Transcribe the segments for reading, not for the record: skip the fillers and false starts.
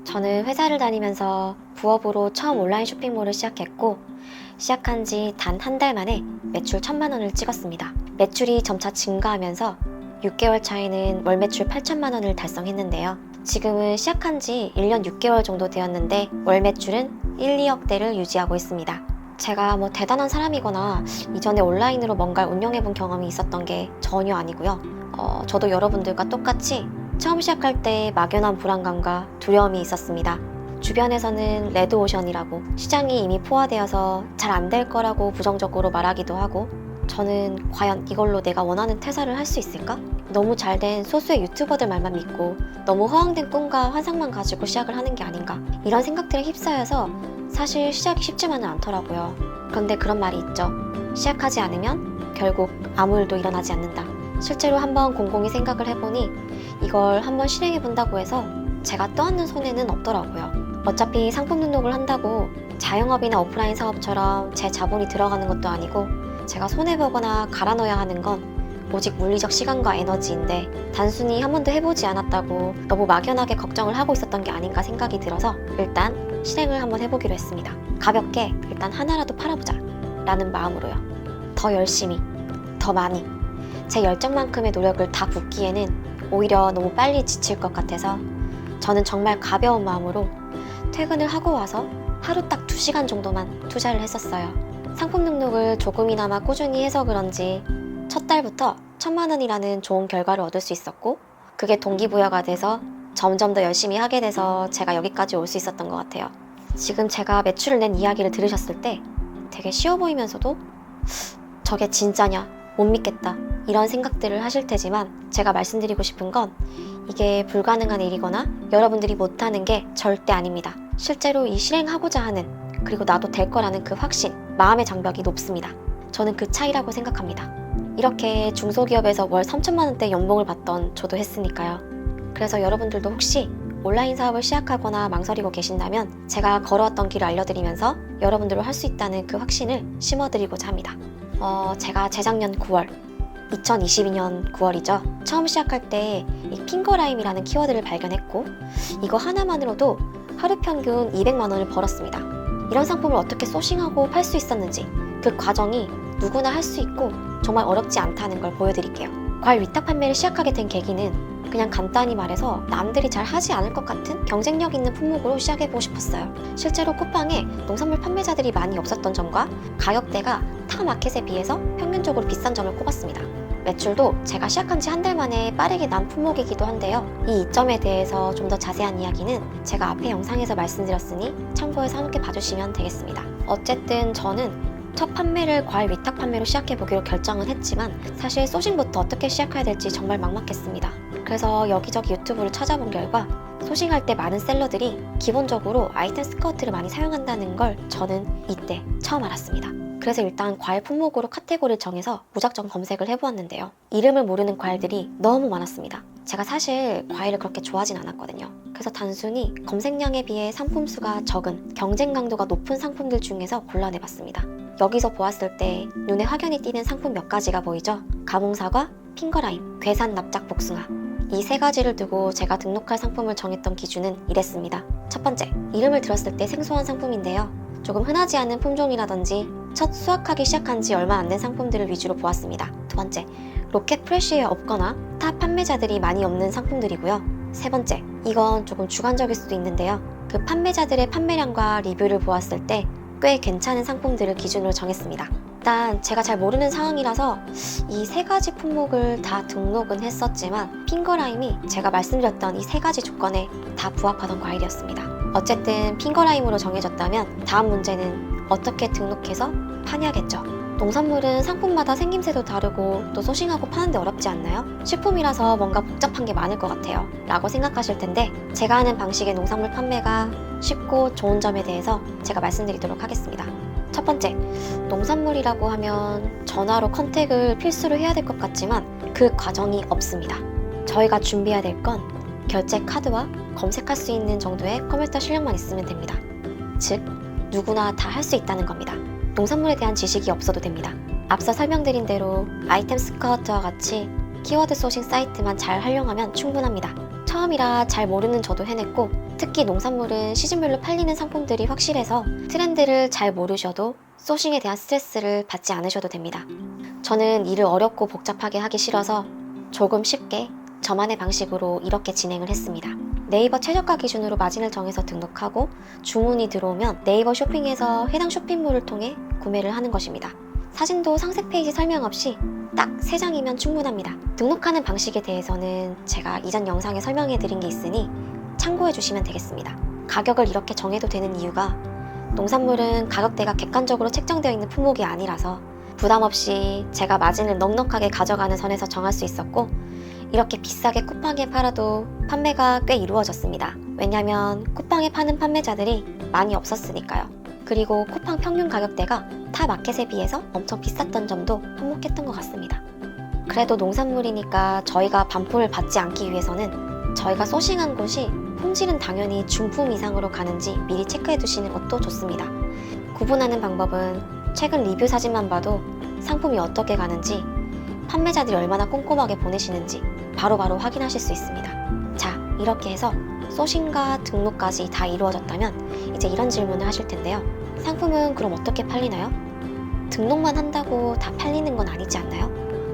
저는 회사를 다니면서 부업으로 처음 온라인 쇼핑몰을 시작했고, 시작한 지 단 한 달 만에 매출 1,000만 원을 찍었습니다. 매출이 점차 증가하면서 6개월 차에는 월 매출 8천만 원을 달성했는데요. 지금은 시작한 지 1년 6개월 정도 되었는데 월 매출은 1, 2억대를 유지하고 있습니다. 제가 뭐 대단한 사람이거나 이전에 온라인으로 뭔가를 운영해본 경험이 있었던 게 전혀 아니고요. 저도 여러분들과 똑같이 처음 시작할 때 막연한 불안감과 두려움이 있었습니다. 주변에서는 레드오션이라고 시장이 이미 포화되어서 잘 안 될 거라고 부정적으로 말하기도 하고, 저는 과연 이걸로 내가 원하는 퇴사를 할 수 있을까? 너무 잘된 소수의 유튜버들 말만 믿고 너무 허황된 꿈과 환상만 가지고 시작을 하는 게 아닌가, 이런 생각들에 휩싸여서 사실 시작이 쉽지만은 않더라고요. 그런데 그런 말이 있죠. 시작하지 않으면 결국 아무 일도 일어나지 않는다. 실제로 한번 곰곰이 생각을 해보니 이걸 한번 실행해본다고 해서 제가 떠안는 손해는 없더라고요. 어차피 상품 등록을 한다고 자영업이나 오프라인 사업처럼 제 자본이 들어가는 것도 아니고, 제가 손해보거나 갈아 넣어야 하는 건 오직 물리적 시간과 에너지인데, 단순히 한 번도 해보지 않았다고 너무 막연하게 걱정을 하고 있었던 게 아닌가 생각이 들어서 일단 실행을 한번 해보기로 했습니다. 가볍게 일단 하나라도 팔아보자 라는 마음으로요. 더 열심히, 더 많이, 제 열정만큼의 노력을 다 붓기에는 오히려 너무 빨리 지칠 것 같아서 저는 정말 가벼운 마음으로 퇴근을 하고 와서 하루 딱 2시간 정도만 투자를 했었어요. 상품 등록을 조금이나마 꾸준히 해서 그런지 첫 달부터 1,000만 원이라는 좋은 결과를 얻을 수 있었고, 그게 동기부여가 돼서 점점 더 열심히 하게 돼서 제가 여기까지 올 수 있었던 것 같아요. 지금 제가 매출을 낸 이야기를 들으셨을 때 되게 쉬워 보이면서도 저게 진짜냐, 못 믿겠다, 이런 생각들을 하실 테지만, 제가 말씀드리고 싶은 건 이게 불가능한 일이거나 여러분들이 못하는 게 절대 아닙니다. 실제로 이 실행하고자 하는, 그리고 나도 될 거라는 그 확신, 마음의 장벽이 높습니다. 저는 그 차이라고 생각합니다. 이렇게 중소기업에서 월 3천만 원대 연봉을 받던 저도 했으니까요. 그래서 여러분들도 혹시 온라인 사업을 시작하거나 망설이고 계신다면 제가 걸어왔던 길을 알려드리면서 여러분들도 할 수 있다는 그 확신을 심어드리고자 합니다. 제가 재작년 9월, 2022년 9월이죠. 처음 시작할 때 이 핑거라임이라는 키워드를 발견했고, 이거 하나만으로도 하루 평균 200만 원을 벌었습니다. 이런 상품을 어떻게 소싱하고 팔 수 있었는지, 그 과정이 누구나 할 수 있고 정말 어렵지 않다는 걸 보여드릴게요. 과일 위탁 판매를 시작하게 된 계기는 그냥 간단히 말해서 남들이 잘 하지 않을 것 같은 경쟁력 있는 품목으로 시작해보고 싶었어요. 실제로 쿠팡에 농산물 판매자들이 많이 없었던 점과 가격대가 타 마켓에 비해서 평균적으로 비싼 점을 꼽았습니다. 매출도 제가 시작한 지 한 달 만에 빠르게 난 품목이기도 한데요. 이 이점에 대해서 좀 더 자세한 이야기는 제가 앞에 영상에서 말씀드렸으니 참고해서 함께 봐주시면 되겠습니다. 어쨌든 저는 첫 판매를 과일 위탁 판매로 시작해보기로 결정은 했지만 사실 소싱부터 어떻게 시작해야 될지 정말 막막했습니다. 그래서 여기저기 유튜브를 찾아본 결과 소싱할 때 많은 셀러들이 기본적으로 아이템 스카우트를 많이 사용한다는 걸 저는 이때 처음 알았습니다. 그래서 일단 과일 품목으로 카테고리를 정해서 무작정 검색을 해보았는데요. 이름을 모르는 과일들이 너무 많았습니다. 제가 사실 과일을 그렇게 좋아하진 않았거든요. 그래서 단순히 검색량에 비해 상품 수가 적은 경쟁 강도가 높은 상품들 중에서 골라내봤습니다. 여기서 보았을 때 눈에 확연히 띄는 상품 몇 가지가 보이죠? 가뭄사과, 핑거라임, 괴산 납작 복숭아. 이 세 가지를 두고 제가 등록할 상품을 정했던 기준은 이랬습니다. 첫 번째, 이름을 들었을 때 생소한 상품인데요. 조금 흔하지 않은 품종이라든지 첫 수확하기 시작한 지 얼마 안 된 상품들을 위주로 보았습니다. 두 번째, 로켓 프레쉬에 없거나 타 판매자들이 많이 없는 상품들이고요. 세 번째, 이건 조금 주관적일 수도 있는데요. 그 판매자들의 판매량과 리뷰를 보았을 때 꽤 괜찮은 상품들을 기준으로 정했습니다. 일단 제가 잘 모르는 상황이라서 이 세 가지 품목을 다 등록은 했었지만 핑거라임이 제가 말씀드렸던 이 세 가지 조건에 다 부합하던 과일이었습니다. 어쨌든 핑거라임으로 정해졌다면 다음 문제는 어떻게 등록해서 파냐겠죠. 농산물은 상품마다 생김새도 다르고 또 소싱하고 파는데 어렵지 않나요? 식품이라서 뭔가 복잡한 게 많을 것 같아요 라고 생각하실 텐데, 제가 하는 방식의 농산물 판매가 쉽고 좋은 점에 대해서 제가 말씀드리도록 하겠습니다. 첫 번째, 농산물이라고 하면 전화로 컨택을 필수로 해야 될 것 같지만 그 과정이 없습니다. 저희가 준비해야 될 건 결제 카드와 검색할 수 있는 정도의 컴퓨터 실력만 있으면 됩니다. 즉, 누구나 다 할 수 있다는 겁니다. 농산물에 대한 지식이 없어도 됩니다. 앞서 설명드린 대로 아이템 스카우트와 같이 키워드 소싱 사이트만 잘 활용하면 충분합니다. 처음이라 잘 모르는 저도 해냈고, 특히 농산물은 시즌별로 팔리는 상품들이 확실해서 트렌드를 잘 모르셔도 소싱에 대한 스트레스를 받지 않으셔도 됩니다. 저는 일을 어렵고 복잡하게 하기 싫어서 조금 쉽게 저만의 방식으로 이렇게 진행을 했습니다. 네이버 최저가 기준으로 마진을 정해서 등록하고 주문이 들어오면 네이버 쇼핑에서 해당 쇼핑몰을 통해 구매를 하는 것입니다. 사진도 상세 페이지 설명 없이 딱 3장이면 충분합니다. 등록하는 방식에 대해서는 제가 이전 영상에 설명해 드린 게 있으니 참고해 주시면 되겠습니다. 가격을 이렇게 정해도 되는 이유가 농산물은 가격대가 객관적으로 책정되어 있는 품목이 아니라서 부담 없이 제가 마진을 넉넉하게 가져가는 선에서 정할 수 있었고, 이렇게 비싸게 쿠팡에 팔아도 판매가 꽤 이루어졌습니다. 왜냐면 쿠팡에 파는 판매자들이 많이 없었으니까요. 그리고 쿠팡 평균 가격대가 타 마켓에 비해서 엄청 비쌌던 점도 한몫했던 것 같습니다. 그래도 농산물이니까 저희가 반품을 받지 않기 위해서는 저희가 소싱한 곳이 품질은 당연히 중품 이상으로 가는지 미리 체크해 두시는 것도 좋습니다. 구분하는 방법은 최근 리뷰 사진만 봐도 상품이 어떻게 가는지, 판매자들이 얼마나 꼼꼼하게 보내시는지 바로바로 확인하실 수 있습니다. 자, 이렇게 해서 소싱과 등록까지 다 이루어졌다면 이제 이런 질문을 하실 텐데요. 상품은 그럼 어떻게 팔리나요? 등록만 한다고 다 팔리는 건 아니지 않나요?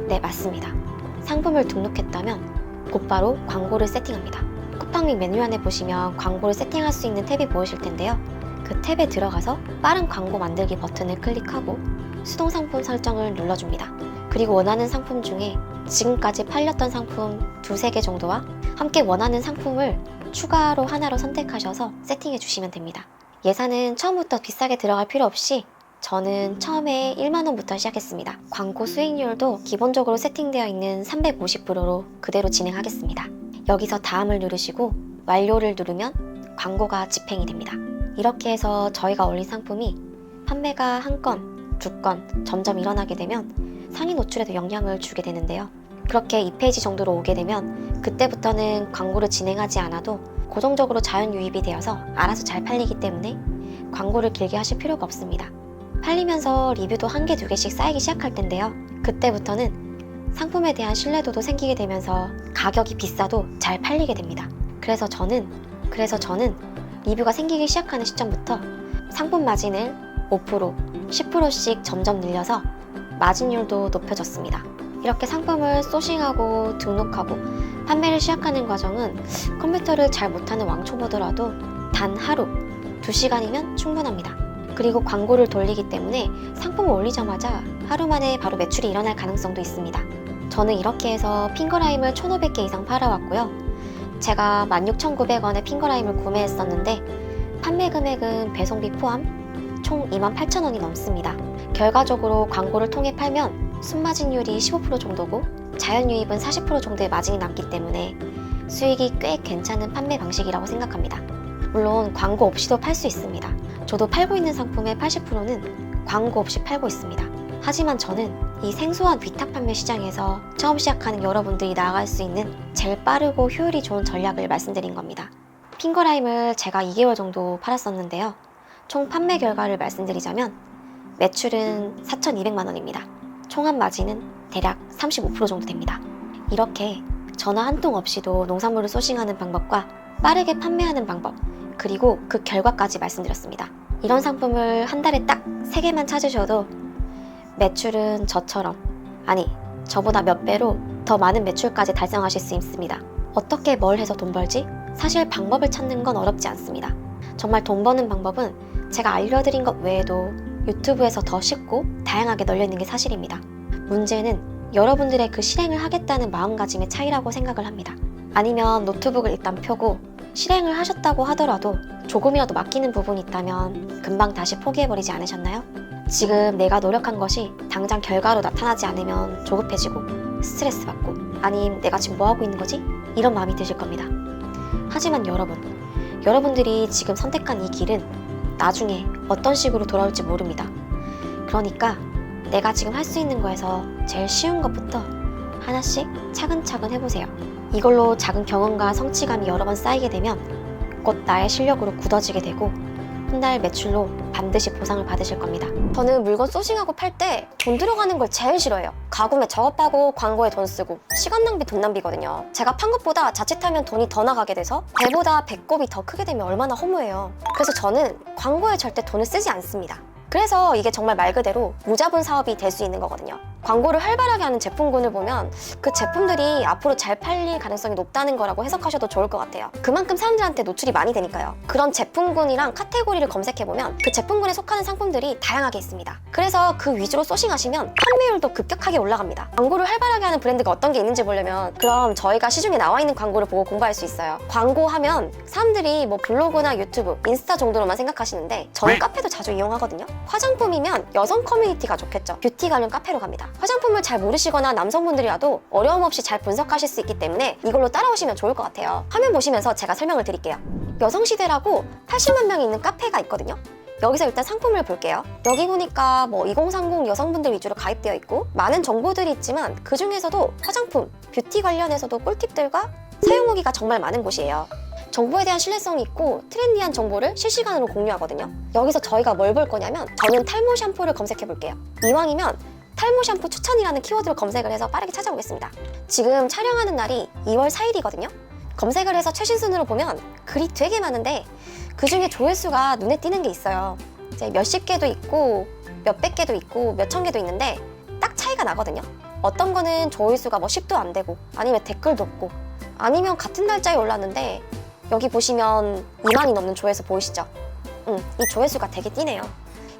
네, 맞습니다. 상품을 등록했다면 곧바로 광고를 세팅합니다. 쿠팡 메뉴안에 보시면 광고를 세팅할 수 있는 탭이 보이실 텐데요. 그 탭에 들어가서 빠른 광고 만들기 버튼을 클릭하고 수동 상품 설정을 눌러줍니다. 그리고 원하는 상품 중에 지금까지 팔렸던 상품 2-3개 정도와 함께 원하는 상품을 추가로 하나로 선택하셔서 세팅해 주시면 됩니다. 예산은 처음부터 비싸게 들어갈 필요 없이 저는 처음에 1만원부터 시작했습니다. 광고 수익률도 기본적으로 세팅되어 있는 350%로 그대로 진행하겠습니다. 여기서 다음을 누르시고 완료를 누르면 광고가 집행이 됩니다. 이렇게 해서 저희가 올린 상품이 판매가 1건, 2건 점점 일어나게 되면 상위 노출에도 영향을 주게 되는데요. 그렇게 2페이지 정도로 오게 되면 그때부터는 광고를 진행하지 않아도 고정적으로 자연 유입이 되어서 알아서 잘 팔리기 때문에 광고를 길게 하실 필요가 없습니다. 팔리면서 리뷰도 1개, 2개씩 쌓이기 시작할 텐데요. 그때부터는 상품에 대한 신뢰도도 생기게 되면서 가격이 비싸도 잘 팔리게 됩니다. 그래서 저는 리뷰가 생기기 시작하는 시점부터 상품 마진을 5%, 10%씩 점점 늘려서 마진율도 높여졌습니다. 이렇게 상품을 소싱하고 등록하고 판매를 시작하는 과정은 컴퓨터를 잘 못하는 왕초보더라도 단 하루, 2시간이면 충분합니다. 그리고 광고를 돌리기 때문에 상품을 올리자마자 하루 만에 바로 매출이 일어날 가능성도 있습니다. 저는 이렇게 해서 핑거라임을 1,500개 이상 팔아왔고요. 제가 16,900원에 핑거라임을 구매했었는데 판매 금액은 배송비 포함 총 28,000원이 넘습니다. 결과적으로 광고를 통해 팔면 순마진율이 15% 정도고 자연유입은 40% 정도의 마진이 남기 때문에 수익이 꽤 괜찮은 판매 방식이라고 생각합니다. 물론 광고 없이도 팔 수 있습니다. 저도 팔고 있는 상품의 80%는 광고 없이 팔고 있습니다. 하지만 저는 이 생소한 위탁 판매 시장에서 처음 시작하는 여러분들이 나아갈 수 있는 제일 빠르고 효율이 좋은 전략을 말씀드린 겁니다. 핑거라임을 제가 2개월 정도 팔았었는데요. 총 판매 결과를 말씀드리자면 매출은 4,200만 원입니다. 총합 마진은 대략 35% 정도 됩니다. 이렇게 전화 한 통 없이도 농산물을 소싱하는 방법과 빠르게 판매하는 방법, 그리고 그 결과까지 말씀드렸습니다. 이런 상품을 한 달에 딱 3개만 찾으셔도 매출은 저처럼, 아니 저보다 몇 배로 더 많은 매출까지 달성하실 수 있습니다. 어떻게 뭘 해서 돈 벌지? 사실 방법을 찾는 건 어렵지 않습니다. 정말 돈 버는 방법은 제가 알려드린 것 외에도 유튜브에서 더 쉽고 다양하게 널려있는 게 사실입니다. 문제는 여러분들의 그 실행을 하겠다는 마음가짐의 차이라고 생각을 합니다. 아니면 노트북을 일단 펴고 실행을 하셨다고 하더라도 조금이라도 막히는 부분이 있다면 금방 다시 포기해버리지 않으셨나요? 지금 내가 노력한 것이 당장 결과로 나타나지 않으면 조급해지고 스트레스 받고, 아님 내가 지금 뭐하고 있는 거지? 이런 마음이 드실 겁니다. 하지만 여러분들이 지금 선택한 이 길은 나중에 어떤 식으로 돌아올지 모릅니다. 그러니까 내가 지금 할 수 있는 거에서 제일 쉬운 것부터 하나씩 차근차근 해보세요. 이걸로 작은 경험과 성취감이 여러 번 쌓이게 되면 곧 나의 실력으로 굳어지게 되고 한 달 매출로 반드시 보상을 받으실 겁니다. 저는 물건 소싱하고 팔 때 돈 들어가는 걸 제일 싫어해요. 가구매 작업하고 광고에 돈 쓰고 시간 낭비 돈 낭비거든요. 제가 판 것보다 자칫하면 돈이 더 나가게 돼서 배보다 배꼽이 더 크게 되면 얼마나 허무해요. 그래서 저는 광고에 절대 돈을 쓰지 않습니다. 그래서 이게 정말 말 그대로 무자본 사업이 될 수 있는 거거든요. 광고를 활발하게 하는 제품군을 보면 그 제품들이 앞으로 잘 팔릴 가능성이 높다는 거라고 해석하셔도 좋을 것 같아요. 그만큼 사람들한테 노출이 많이 되니까요. 그런 제품군이랑 카테고리를 검색해보면 그 제품군에 속하는 상품들이 다양하게 있습니다. 그래서 그 위주로 소싱하시면 판매율도 급격하게 올라갑니다. 광고를 활발하게 하는 브랜드가 어떤 게 있는지 보려면 그럼 저희가 시중에 나와 있는 광고를 보고 공부할 수 있어요. 광고하면 사람들이 뭐 블로그나 유튜브, 인스타 정도로만 생각하시는데 저는 카페도 자주 이용하거든요. 화장품이면 여성 커뮤니티가 좋겠죠. 뷰티 관련 카페로 갑니다. 화장품을 잘 모르시거나 남성분들이라도 어려움 없이 잘 분석하실 수 있기 때문에 이걸로 따라오시면 좋을 것 같아요. 화면 보시면서 제가 설명을 드릴게요. 여성시대라고 80만 명이 있는 카페가 있거든요. 여기서 일단 상품을 볼게요. 여기 보니까 뭐 2030 여성분들 위주로 가입되어 있고 많은 정보들이 있지만 그 중에서도 화장품, 뷰티 관련해서도 꿀팁들과 사용 후기가 정말 많은 곳이에요. 정보에 대한 신뢰성이 있고 트렌디한 정보를 실시간으로 공유하거든요. 여기서 저희가 뭘 볼 거냐면 저는 탈모 샴푸를 검색해 볼게요. 이왕이면 탈모 샴푸 추천이라는 키워드로 검색을 해서 빠르게 찾아보겠습니다. 지금 촬영하는 날이 2월 4일이거든요. 검색을 해서 최신 순으로 보면 글이 되게 많은데 그 중에 조회수가 눈에 띄는 게 있어요. 이제 몇십 개도 있고 몇백 개도 있고 몇천 개도 있는데 딱 차이가 나거든요. 어떤 거는 조회수가 뭐 10도 안 되고 아니면 댓글도 없고 아니면 같은 날짜에 올랐는데 여기 보시면 2만이 넘는 조회수 보이시죠? 이 조회수가 되게 띄네요.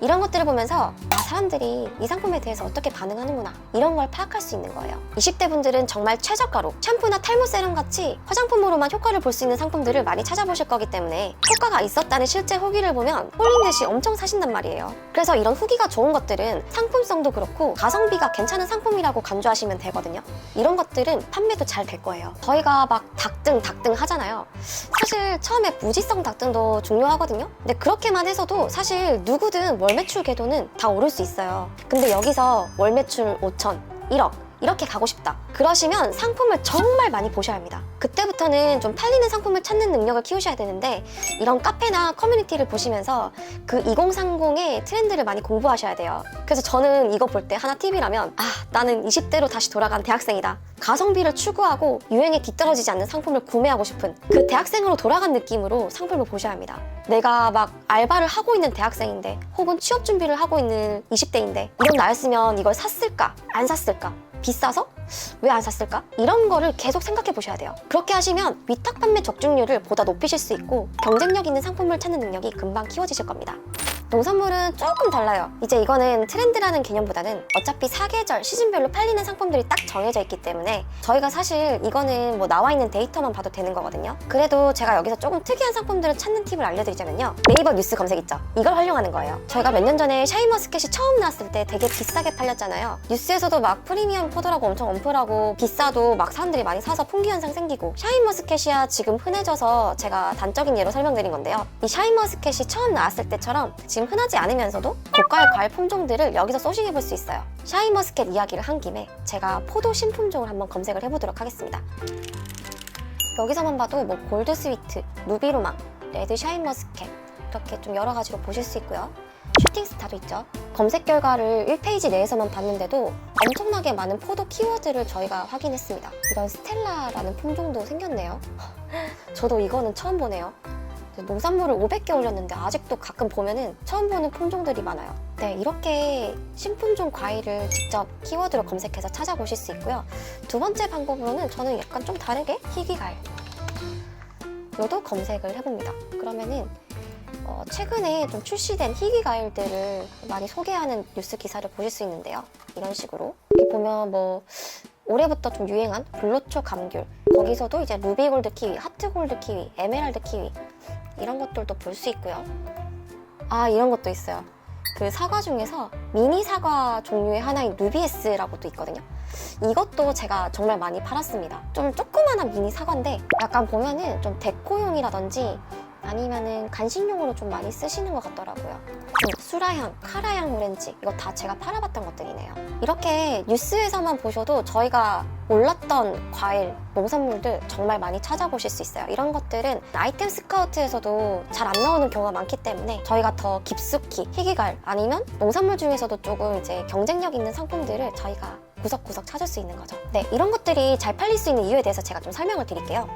이런 것들을 보면서 사람들이 이 상품에 대해서 어떻게 반응하는구나 이런 걸 파악할 수 있는 거예요. 20대 분들은 정말 최저가로 샴푸나 탈모 세럼 같이 화장품으로만 효과를 볼 수 있는 상품들을 많이 찾아보실 거기 때문에 효과가 있었다는 실제 후기를 보면 홀린 듯이 엄청 사신단 말이에요. 그래서 이런 후기가 좋은 것들은 상품성도 그렇고 가성비가 괜찮은 상품이라고 간주하시면 되거든요. 이런 것들은 판매도 잘 될 거예요. 저희가 막 닭등 하잖아요. 사실 처음에 무지성 닭등도 중요하거든요. 근데 그렇게만 해서도 사실 누구든 월 매출 궤도는 다 오를 수 있어요. 근데 여기서 월 매출 5천, 1억 이렇게 가고 싶다. 그러시면 상품을 정말 많이 보셔야 합니다. 그때부터는 좀 팔리는 상품을 찾는 능력을 키우셔야 되는데 이런 카페나 커뮤니티를 보시면서 그 2030의 트렌드를 많이 공부하셔야 돼요. 그래서 저는 이거 볼 때 하나 팁이라면 나는 20대로 다시 돌아간 대학생이다. 가성비를 추구하고 유행에 뒤떨어지지 않는 상품을 구매하고 싶은 그 대학생으로 돌아간 느낌으로 상품을 보셔야 합니다. 내가 막 알바를 하고 있는 대학생인데 혹은 취업 준비를 하고 있는 20대인데 이런 나였으면 이걸 샀을까? 안 샀을까? 비싸서? 왜 안 샀을까? 이런 거를 계속 생각해 보셔야 돼요. 그렇게 하시면 위탁 판매 적중률을 보다 높이실 수 있고 경쟁력 있는 상품을 찾는 능력이 금방 키워지실 겁니다. 농산물은 조금 달라요. 이제 이거는 트렌드라는 개념보다는 어차피 사계절, 시즌별로 팔리는 상품들이 딱 정해져 있기 때문에 저희가 사실 이거는 뭐 나와 있는 데이터만 봐도 되는 거거든요. 그래도 제가 여기서 조금 특이한 상품들을 찾는 팁을 알려드리자면요. 네이버 뉴스 검색 있죠? 이걸 활용하는 거예요. 저희가 몇 년 전에 샤인머스켓이 처음 나왔을 때 되게 비싸게 팔렸잖아요. 뉴스에서도 막 프리미엄 포도라고 엄청 엄프라고 비싸도 막 사람들이 많이 사서 풍기 현상 생기고 샤인머스켓이야 지금 흔해져서 제가 단적인 예로 설명드린 건데요. 이 샤인머스켓이 처음 나왔을 때처럼 지금 흔하지 않으면서도 고가의 과일 품종들을 여기서 소싱해 볼 수 있어요. 샤인머스켓 이야기를 한 김에 제가 포도 신품종을 한번 검색을 해보도록 하겠습니다. 여기서만 봐도 뭐 골드 스위트, 루비로망, 레드 샤인머스켓 이렇게 좀 여러 가지로 보실 수 있고요. 슈팅스타도 있죠. 검색 결과를 1페이지 내에서만 봤는데도 엄청나게 많은 포도 키워드를 저희가 확인했습니다. 이런 스텔라라는 품종도 생겼네요. 저도 이거는 처음 보네요. 농산물을 500개 올렸는데 아직도 가끔 보면은 처음 보는 품종들이 많아요. 네, 이렇게 신품종 과일을 직접 키워드로 검색해서 찾아보실 수 있고요. 두 번째 방법으로는 저는 약간 좀 다르게 희귀과일 요도 검색을 해봅니다. 그러면은 최근에 좀 출시된 희귀과일들을 많이 소개하는 뉴스 기사를 보실 수 있는데요. 이런 식으로 여기 보면 뭐 올해부터 좀 유행한 불로초 감귤 거기서도 이제 루비골드 키위, 하트골드 키위, 에메랄드 키위 이런 것들도 볼 수 있고요. 이런 것도 있어요. 그 사과 중에서 미니 사과 종류의 하나인 루비에스라고도 있거든요. 이것도 제가 정말 많이 팔았습니다. 좀 조그만한 미니 사과인데 약간 보면은 좀 데코용이라든지 아니면은 간식용으로 좀 많이 쓰시는 것 같더라고요. 수라향, 카라향 오렌지 이거 다 제가 팔아봤던 것들이네요. 이렇게 뉴스에서만 보셔도 저희가 몰랐던 과일, 농산물들 정말 많이 찾아보실 수 있어요. 이런 것들은 아이템 스카우트에서도 잘 안 나오는 경우가 많기 때문에 저희가 더 깊숙이 희귀과일 아니면 농산물 중에서도 조금 이제 경쟁력 있는 상품들을 저희가 구석구석 찾을 수 있는 거죠. 네, 이런 것들이 잘 팔릴 수 있는 이유에 대해서 제가 좀 설명을 드릴게요.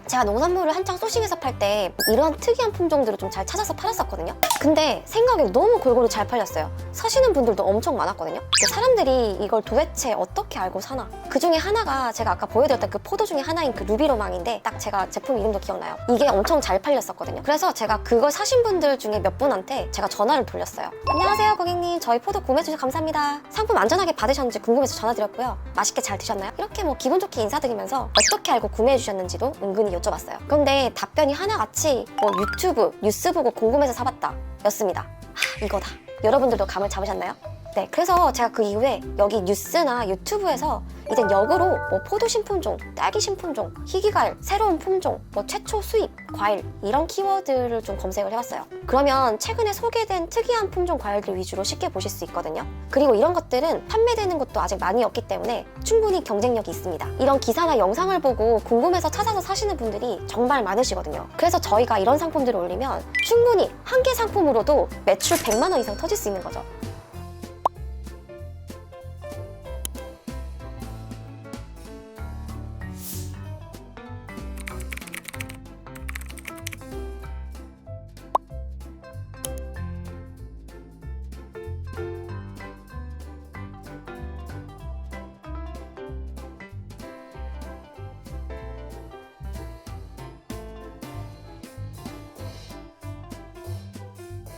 제가 농산물을 한창 소싱해서 팔 때 이런 특이한 품종들을 좀 잘 찾아서 팔았었거든요. 근데 생각에 너무 골고루 잘 팔렸어요. 사시는 분들도 엄청 많았거든요. 근데 사람들이 이걸 도대체 어떻게 알고 사나? 그 중에 하나가 제가 아까 보여드렸던 그 포도 중에 하나인 그 루비로망인데 딱 제가 제품 이름도 기억나요. 이게 엄청 잘 팔렸었거든요. 그래서 제가 그걸 사신 분들 중에 몇 분한테 제가 전화를 돌렸어요. 안녕하세요 고객님, 저희 포도 구매해주셔서 감사합니다. 상품 안전하게 받으셨는지 궁금해서 전화드렸고요. 맛있게 잘 드셨나요? 이렇게 뭐 기분 좋게 인사드리면서 어떻게 알고 구매해주셨는지도 은근히 여쭤봤어요. 그런데 답변이 하나같이 뭐 유튜브, 뉴스 보고 궁금해서 사봤다 였습니다. 이거다. 여러분들도 감을 잡으셨나요? 네, 그래서 제가 그 이후에 여기 뉴스나 유튜브에서 이젠 역으로 뭐 포도 신품종, 딸기 신품종, 희귀과일, 새로운 품종, 뭐 최초 수입, 과일 이런 키워드를 좀 검색을 해봤어요. 그러면 최근에 소개된 특이한 품종 과일들 위주로 쉽게 보실 수 있거든요. 그리고 이런 것들은 판매되는 곳도 아직 많이 없기 때문에 충분히 경쟁력이 있습니다. 이런 기사나 영상을 보고 궁금해서 찾아서 사시는 분들이 정말 많으시거든요. 그래서 저희가 이런 상품들을 올리면 충분히 한 개 상품으로도 매출 100만 원 이상 터질 수 있는 거죠.